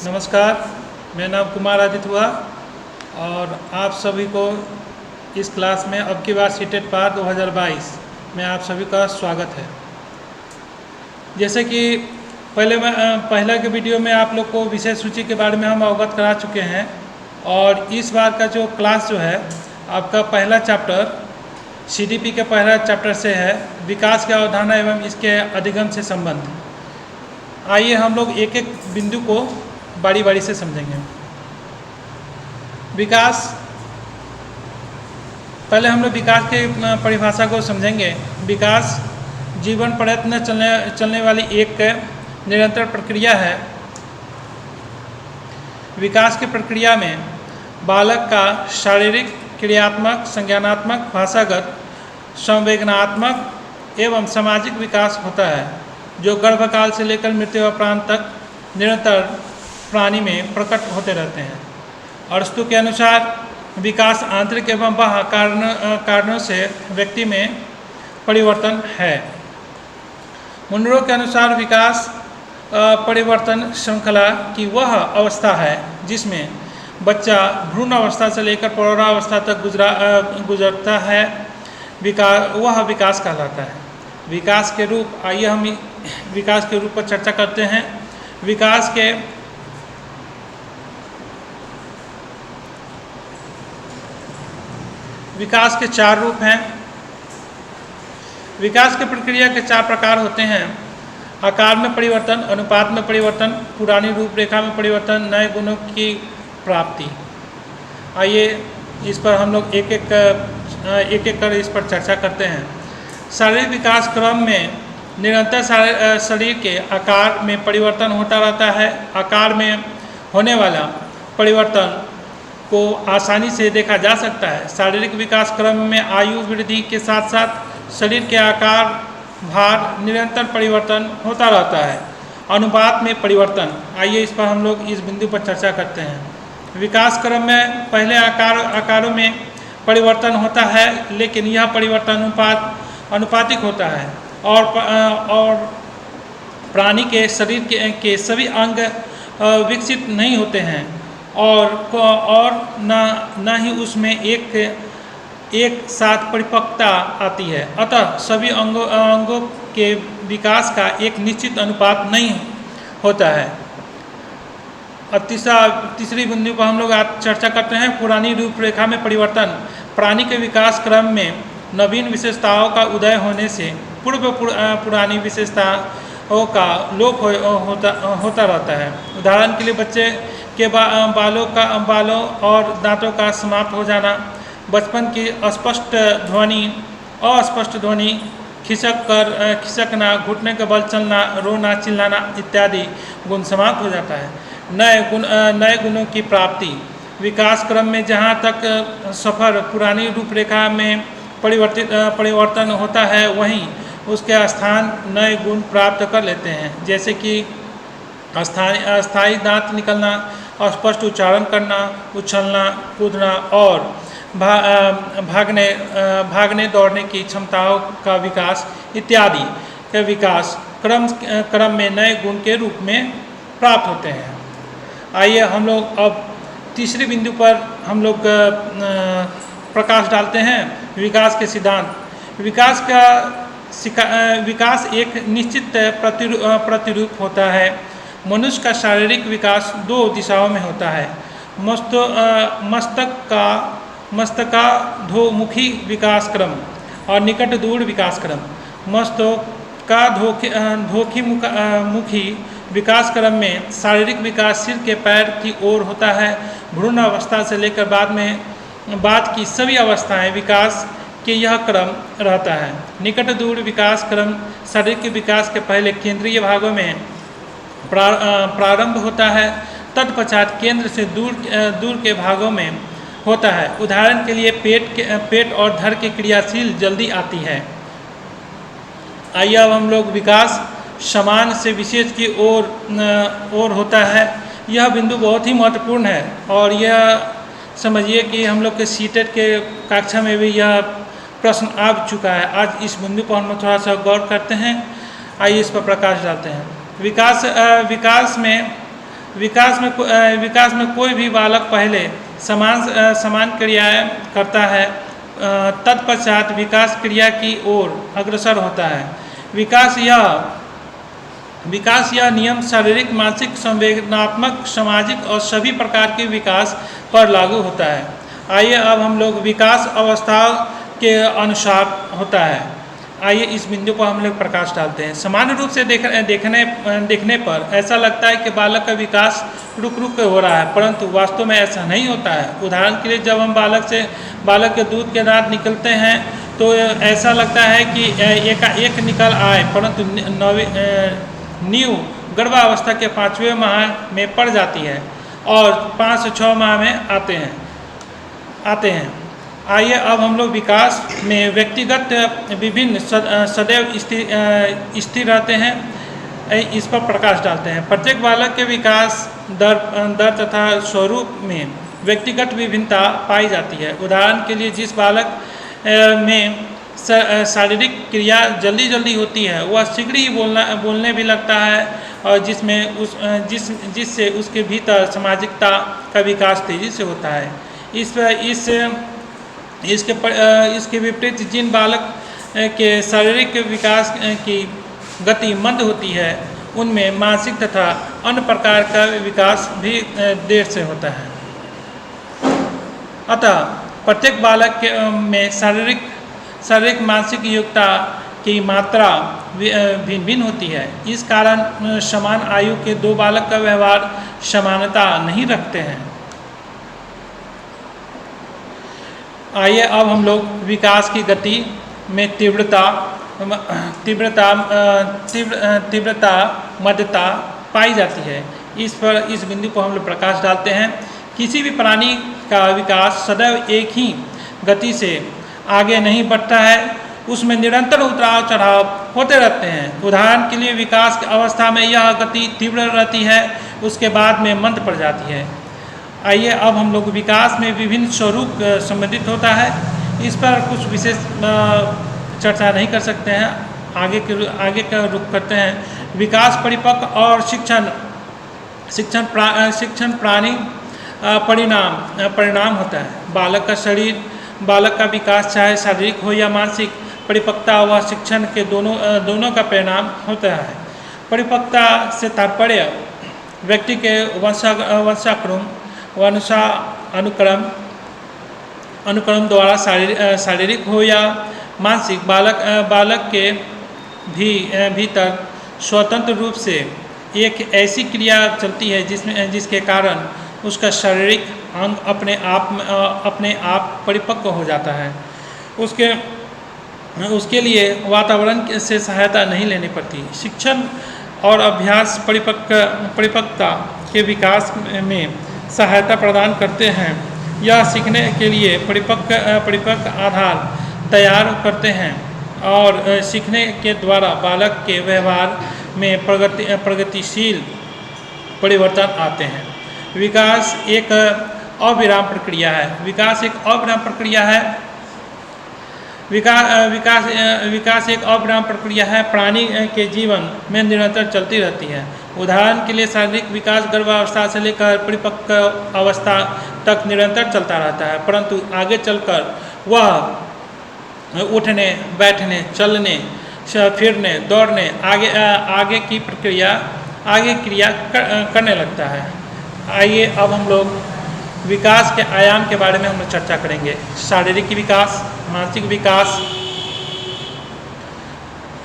नमस्कार, मेरा नाम कुमार आदित्य हुआ और आप सभी को इस क्लास में अब की बार सीटेट पार 2022 में आप सभी का स्वागत है। जैसे कि पहले के वीडियो में आप लोग को विषय सूची के बारे में हम अवगत करा चुके हैं और इस बार का जो क्लास जो है आपका पहला चैप्टर सीडीपी के पहला चैप्टर से है, विकास की अवधारणा एवं इसके अधिगम से संबंध। आइए हम लोग एक एक बिंदु को बारी बारी से समझेंगे। विकास, पहले हम लोग विकास की परिभाषा को समझेंगे। विकास जीवन प्रयत्न चलने वाली एक निरंतर प्रक्रिया है। विकास की प्रक्रिया में बालक का शारीरिक, क्रियात्मक, संज्ञानात्मक, भाषागत, संवेदनात्मक एवं सामाजिक विकास होता है, जो गर्भकाल से लेकर मृत्युपरांत तक निरंतर प्राणी में प्रकट होते रहते हैं। अरस्तु के अनुसार विकास आंतरिक एवं बाह्य कारणों से व्यक्ति में परिवर्तन है। मुनरो के अनुसार विकास परिवर्तन श्रृंखला की वह अवस्था है जिसमें बच्चा भ्रूण अवस्था से लेकर प्रौढ़ावस्था तक गुजरता है। वह विकास कहलाता है। विकास के रूप, आइए हम विकास के रूप पर चर्चा करते हैं। विकास के चार रूप हैं। विकास की प्रक्रिया के चार प्रकार होते हैं: आकार में परिवर्तन, अनुपात में परिवर्तन, पुरानी रूपरेखा में परिवर्तन, नए गुणों की प्राप्ति। आइए इस पर हम लोग एक एक कर इस पर चर्चा करते हैं। शारीरिक विकास क्रम में निरंतर शरीर के आकार में परिवर्तन होता रहता है। आकार में होने वाला परिवर्तन को आसानी से देखा जा सकता है। शारीरिक विकास क्रम में आयु वृद्धि के साथ साथ शरीर के आकार, भार निरंतर परिवर्तन होता रहता है। अनुपात में परिवर्तन, आइए इस पर हम लोग इस बिंदु पर चर्चा करते हैं। विकास क्रम में पहले आकारों में परिवर्तन होता है, लेकिन यह परिवर्तन अनुपातिक होता है और प्राणी के शरीर के सभी अंग विकसित नहीं होते हैं और न ही उसमें एक साथ परिपक्वता आती है। अतः सभी अंगों के विकास का एक निश्चित अनुपात नहीं होता है। अब तीसरी बिंदु पर हम लोग आज चर्चा करते हैं, पुरानी रूपरेखा में परिवर्तन। प्राणी के विकास क्रम में नवीन विशेषताओं का उदय होने से पूर्व पुरानी विशेषताओं का लोप होता रहता है। उदाहरण के लिए बच्चे के बालों और दांतों का समाप्त हो जाना, बचपन की अस्पष्ट ध्वनि, खिसकना, घुटने के बल चलना, रोना, चिल्लाना इत्यादि गुण समाप्त हो जाता है। नए गुणों की प्राप्ति, विकास क्रम में जहाँ तक सफ़र पुरानी रूपरेखा में परिवर्तन होता है, वहीं उसके स्थान नए गुण प्राप्त कर लेते हैं, जैसे कि अस्थायी दांत निकलना, अस्पष्ट उच्चारण करना, उछलना, कूदना और भागने दौड़ने की क्षमताओं का विकास इत्यादि के विकास क्रम में नए गुण के रूप में प्राप्त होते हैं। आइए हम लोग अब तीसरी बिंदु पर हम लोग प्रकाश डालते हैं, विकास के सिद्धांत। विकास एक निश्चित प्रतिरूप होता है। मनुष्य का शारीरिक विकास दो दिशाओं में होता है: मस्तकाधोमुखी विकास क्रम और निकट दूर विकास क्रम। मस्तकाधोमुखी विकास क्रम में शारीरिक विकास सिर के पैर की ओर होता है। भ्रूण अवस्था से लेकर बाद की सभी अवस्थाएं विकास के यह क्रम रहता है। निकट दूर विकास क्रम शरीर के विकास के पहले केंद्रीय भागों में प्रारंभ होता है, तत्पश्चात केंद्र से दूर के भागों में होता है। उदाहरण के लिए पेट और धड़ की क्रियाशील जल्दी आती है। आइए अब हम लोग विकास समान से विशेष की ओर होता है। यह बिंदु बहुत ही महत्वपूर्ण है और यह समझिए कि हम लोग के सीटेट के कक्षा में भी यह प्रश्न आ चुका है। आज इस बिंदु पर हम थोड़ा सा गौर करते हैं। आइए इस पर प्रकाश डालते हैं। विकास में विकास में कोई भी बालक पहले समान क्रियाएं करता है, तत्पश्चात विकास क्रिया की ओर अग्रसर होता है। विकास यह नियम शारीरिक, मानसिक, संवेदनात्मक, सामाजिक और सभी प्रकार के विकास पर लागू होता है। आइए अब हम लोग विकास अवस्थाओं के अनुसार होता है, आइए इस बिंदु पर हम लोग प्रकाश डालते हैं। सामान्य रूप से देखने पर ऐसा लगता है कि बालक का विकास रुक के हो रहा है, परंतु वास्तव में ऐसा नहीं होता है। उदाहरण के लिए जब हम बालक के दूध के दांत निकलते हैं तो ऐसा लगता है कि एक निकल आए, परंतु नींव गर्भावस्था के 5वें माह में पड़ जाती है और 5 से 6 माह में आते हैं। आइए अब हम लोग विकास में व्यक्तिगत विभिन्न सदैव स्थिर रहते हैं, इस पर प्रकाश डालते हैं। प्रत्येक बालक के विकास दर तथा स्वरूप में व्यक्तिगत विभिन्नता पाई जाती है। उदाहरण के लिए जिस बालक में शारीरिक क्रिया जल्दी होती है वह शीघ्र ही बोलने भी लगता है, और जिससे उसके भीतर सामाजिकता का विकास तेजी से होता है। इसके विपरीत जिन बालक के शारीरिक विकास की गति मंद होती है उनमें मानसिक तथा अन्य प्रकार का विकास भी देर से होता है। अतः प्रत्येक बालक में शारीरिक मानसिक योग्यता की मात्रा भिन्न होती है। इस कारण समान आयु के दो बालक का व्यवहार समानता नहीं रखते हैं। आइए अब हम लोग विकास की गति में तीव्रता, मध्यता पाई जाती है। इस बिंदु पर हम लोग प्रकाश डालते हैं। किसी भी प्राणी का विकास सदैव एक ही गति से आगे नहीं बढ़ता है, उसमें निरंतर उतार चढ़ाव होते रहते हैं। उदाहरण के लिए विकास की अवस्था में यह गति तीव्र रहती है, उसके बाद में मंद पड़ जाती है। आइए अब हम लोग विकास में विभिन्न स्वरूप संबंधित होता है, इस पर कुछ विशेष चर्चा नहीं कर सकते हैं, आगे का रुख करते हैं। विकास परिपक्व और शिक्षण प्राणी परिणाम होता है। बालक का विकास चाहे शारीरिक हो या मानसिक, परिपक्वता व शिक्षण के दोनों का परिणाम होता है। परिपक्वता से तात्पर्य व्यक्ति के वंशाक्रम व अनुक्रम द्वारा शारीरिक हो या मानसिक, बालक के भीतर स्वतंत्र रूप से एक ऐसी क्रिया चलती है जिसके कारण उसका शारीरिक अंग अपने आप परिपक्व हो जाता है। उसके लिए वातावरण से सहायता नहीं लेनी पड़ती। शिक्षण और अभ्यास परिपक्वता के विकास में सहायता प्रदान करते हैं। यह सीखने के लिए परिपक्व आधार तैयार करते हैं और सीखने के द्वारा बालक के व्यवहार में प्रगतिशील परिवर्तन आते हैं। विकास एक अविराम प्रक्रिया है। विकास एक अविराम प्रक्रिया है, प्राणी के जीवन में निरंतर चलती रहती है। उदाहरण के लिए शारीरिक विकास गर्भावस्था से लेकर परिपक्व अवस्था तक निरंतर चलता रहता है, परंतु आगे चलकर वह उठने, बैठने, चलने, फिरने, दौड़ने आगे क्रिया करने लगता है। आइए अब हम लोग विकास के आयाम के बारे में हम लोग चर्चा करेंगे। शारीरिक विकास, मानसिक विकास,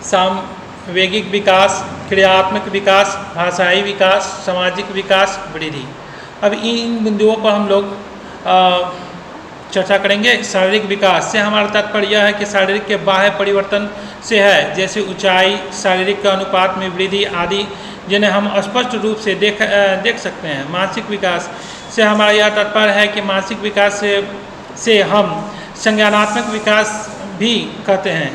सामवेगिक विकास, क्रियात्मक विकास, भाषाई विकास, सामाजिक विकास, वृद्धि। अब इन बिंदुओं पर हम लोग चर्चा करेंगे। शारीरिक विकास से हमारा तात्पर्य यह है कि शारीरिक के बाह्य परिवर्तन से है, जैसे ऊंचाई, शारीरिक के अनुपात में वृद्धि आदि, जिन्हें हम स्पष्ट रूप से देख सकते हैं। मानसिक विकास से हमारा यह तात्पर्य है कि मानसिक विकास से हम संज्ञानात्मक विकास भी कहते हैं।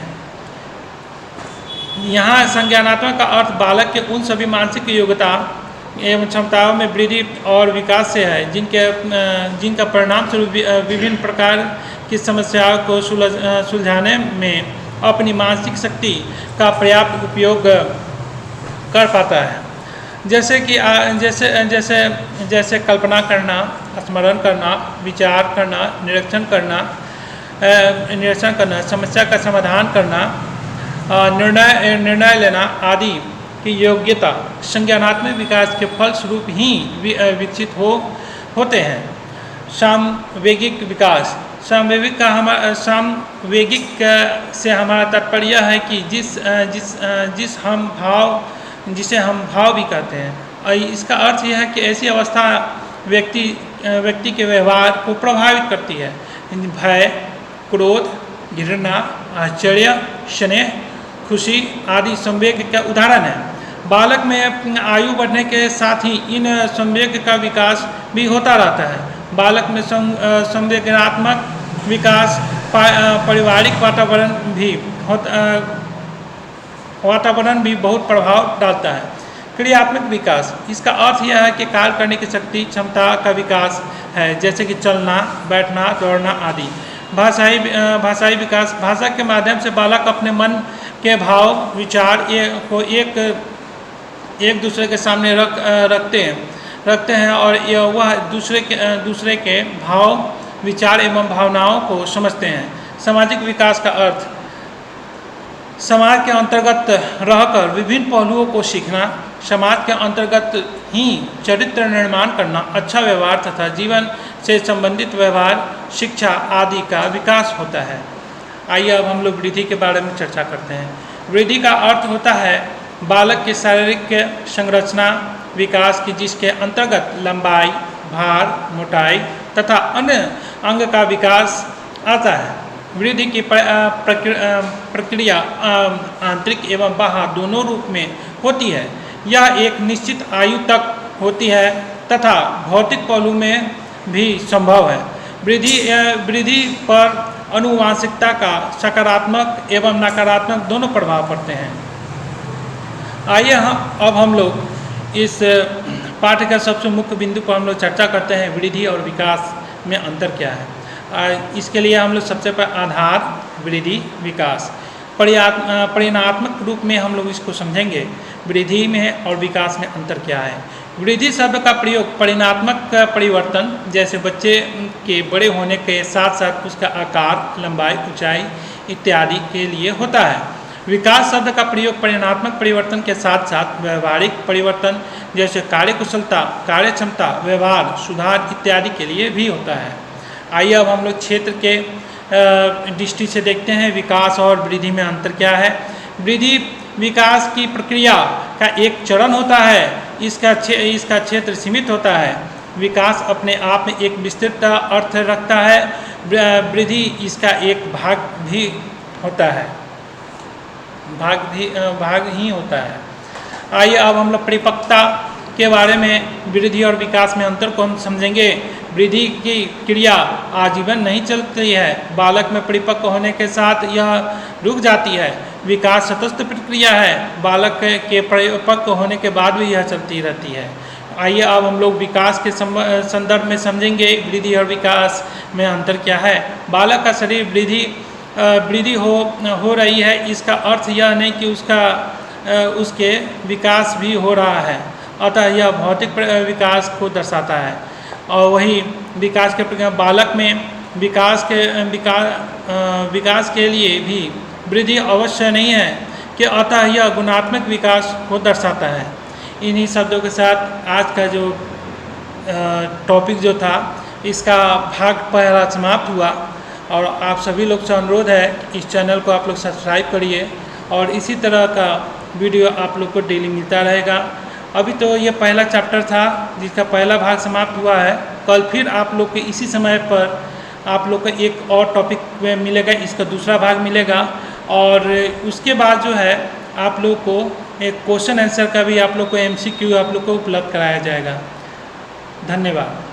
यहाँ संज्ञानात्मक का अर्थ बालक के उन सभी मानसिक योग्यता एवं क्षमताओं में वृद्धि और विकास से है जिनका परिणाम स्वरूप विभिन्न प्रकार की समस्याओं को सुलझाने में अपनी मानसिक शक्ति का पर्याप्त उपयोग कर पाता है। जैसे कि जैसे कल्पना करना, स्मरण करना, विचार करना, निरीक्षण करना, समस्या का समाधान करना, निर्णय लेना आदि की योग्यता संज्ञानात्मक विकास के फलस्वरूप ही विकसित होते हैं। सामवेगिक विकास, सामवेगिक से हमारा तात्पर्य है कि जिसे हम भाव भी कहते हैं। इसका अर्थ यह है कि ऐसी अवस्था व्यक्ति के व्यवहार को प्रभावित करती है। भय, क्रोध, घृणा, आश्चर्य, स्नेह, खुशी आदि संवेग का उदाहरण है। बालक में आयु बढ़ने के साथ ही इन संवेग का विकास भी होता रहता है। बालक में संवेगात्मक विकास पारिवारिक वातावरण भी बहुत प्रभाव डालता है। क्रियात्मक विकास, इसका अर्थ यह है कि कार्य करने की शक्ति, क्षमता का विकास है, जैसे कि चलना, बैठना, दौड़ना आदि। भाषाई विकास, भाषा के माध्यम से बालक अपने मन के भाव, विचार को एक दूसरे के सामने रखते हैं और वह दूसरे के भाव, विचार एवं भावनाओं को समझते हैं। सामाजिक विकास का अर्थ समाज के अंतर्गत रहकर विभिन्न पहलुओं को सीखना, समाज के अंतर्गत ही चरित्र निर्माण करना, अच्छा व्यवहार तथा जीवन से संबंधित व्यवहार, शिक्षा आदि का विकास होता है। आइए अब हम लोग वृद्धि के बारे में चर्चा करते हैं। वृद्धि का अर्थ होता है बालक की शारीरिक संरचना विकास की, जिसके अंतर्गत लंबाई, भार, मोटाई तथा अन्य अंग का विकास आता है। वृद्धि की प्रक्रिया आंतरिक एवं बाह्य दोनों रूप में होती है। यह एक निश्चित आयु तक होती है तथा भौतिक पहलू में भी संभव है। वृद्धि पर आनुवांशिकता का सकारात्मक एवं नकारात्मक दोनों प्रभाव पड़ते हैं। आइए अब हम लोग इस पाठ्य का सबसे मुख्य बिंदु पर हम लोग चर्चा करते हैं, वृद्धि और विकास में अंतर क्या है। इसके लिए हम लोग सबसे पहले आधार, वृद्धि, विकास, परिणात्मक रूप में हम लोग इसको समझेंगे। वृद्धि में और विकास में अंतर क्या है। वृद्धि शब्द का प्रयोग परिणात्मक परिवर्तन, जैसे बच्चे के बड़े होने के साथ साथ उसका आकार, लंबाई, ऊंचाई इत्यादि के लिए होता है। विकास शब्द का प्रयोग परिणात्मक परिवर्तन के साथ साथ व्यवहारिक परिवर्तन, जैसे कार्यकुशलता, कार्यक्षमता, व्यवहार सुधार इत्यादि के लिए भी होता है। आइए अब हम लोग क्षेत्र के दृष्टि से देखते हैं विकास और वृद्धि में अंतर क्या है। वृद्धि विकास की प्रक्रिया का एक चरण होता है। इसका क्षेत्र सीमित होता है। विकास अपने आप में एक विस्तृत अर्थ रखता है। वृद्धि इसका एक भाग ही होता है। आइए अब हम लोग परिपक्वता के बारे में, वृद्धि और विकास में अंतर को हम समझेंगे। वृद्धि की क्रिया आजीवन नहीं चलती है। बालक में परिपक्व होने के साथ यह रुक जाती है। विकास सतत प्रक्रिया है। बालक के परिपक्व होने के बाद भी यह चलती रहती है। आइए अब हम लोग विकास के संदर्भ में समझेंगे वृद्धि और विकास में अंतर क्या है। बालक का शरीर वृद्धि हो रही है, इसका अर्थ यह नहीं कि उसके विकास भी हो रहा है, अतः यह भौतिक विकास को दर्शाता है। और वही विकास के प्रक्रिया बालक में विकास के लिए भी वृद्धि अवश्य नहीं है कि अतः यह गुणात्मक विकास को दर्शाता है। इन्हीं शब्दों के साथ आज का जो टॉपिक जो था इसका भाग पहला समाप्त हुआ। और आप सभी लोग से अनुरोध है इस चैनल को आप लोग सब्सक्राइब करिए और इसी तरह का वीडियो आप लोग को डेली मिलता रहेगा। अभी तो ये पहला चैप्टर था जिसका पहला भाग समाप्त हुआ है। कल फिर आप लोग के इसी समय पर आप लोग को एक और टॉपिक में मिलेगा, इसका दूसरा भाग मिलेगा। और उसके बाद जो है आप लोग को एक क्वेश्चन आंसर का भी आप लोग को MCQ आप लोग को उपलब्ध कराया जाएगा। धन्यवाद।